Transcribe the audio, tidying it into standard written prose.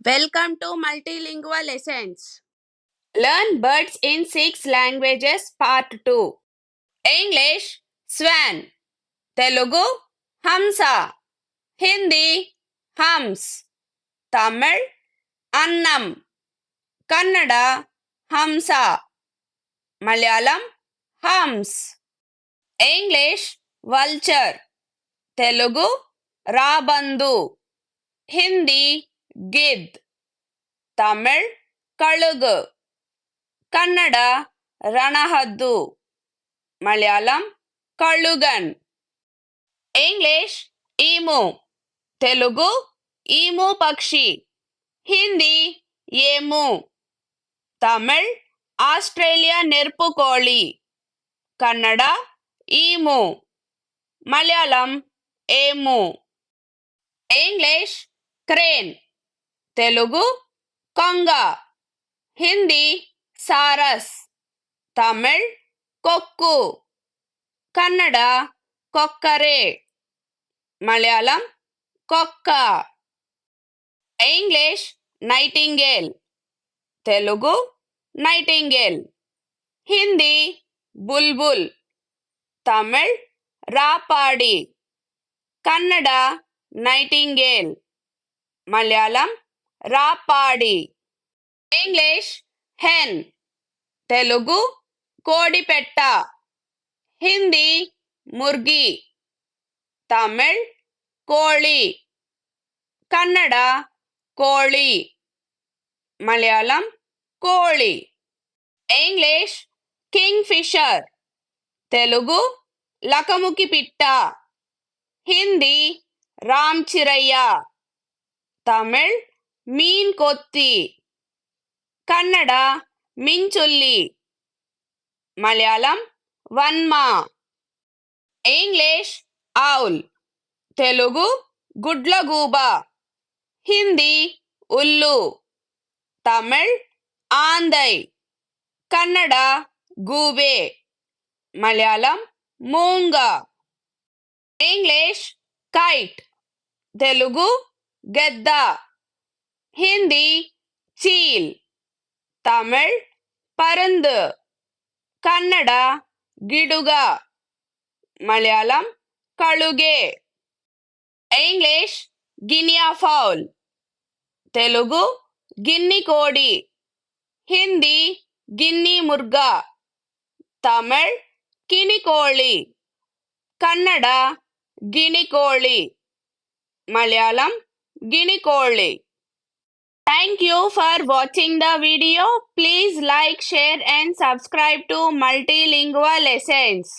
Welcome to Multilingual Lessons. Learn birds in 6 languages Part 2. English Swan. Telugu Hamsa. Hindi Hums. Tamil Annam. Kannada Hamsa. Malayalam Hums. English Vulture. Telugu Rabandu. Hindi Gid. Tamil Kalugu. Kannada రణహద్దు మలయాళం కళుగన్ English emu Telugu emu పక్షి హిందీ ఏము Tamil Australia నెర్పుకోళి Kannada emu Malayalam ఏము English crane Telugu కొంగ హిందీ సారస్ తమిళ్ కొక్కు కన్నడ కొక్కరే మలయాళం కొక్క English nightingale Telugu nightingale Hindi బుల్బుల్ తమిళ్ రాపాడి కన్నడ నైటింగేల్ మలయాళం రాపాడి ఇంగ్లీష్ హెన్ తెలుగు కోడిపెట్ట హిందీ ముర్గి తమిళ్ కోళి కన్నడ కోళి మలయాళం కోళి ఇంగ్లీష్ కింగ్ఫిషర్ తెలుగు లకముకి పిట్ట హిందీ రామ్చిరయ్య తమిళ్ మీన్ కొత్తి కన్నడ మించుల్లి మలయాళం వన్మ ఇంగ్లీష్ ఔల్ తెలుగు గుడ్లగూబ హిందీ ఉల్లు తమిళ్ ఆందై కన్నడ గూబే మలయాళం మూంగ ఇంగ్లీష్ కైట్ తెలుగు గెద్ద హిందీ చీల్ తమిళ్ పరందు కన్నడ గిడుగ మలయాళం కళుగే ఇంగ్లీష్ గినియా ఫౌల్ తెలుగు గిన్ని కోడి హిందీ గిన్ని ముర్గా Tamil కినికోళి Kannada గినికోళి Malayalam గినికోళి Thank you for watching the video. Please like, share and subscribe to Multilingual Lessons.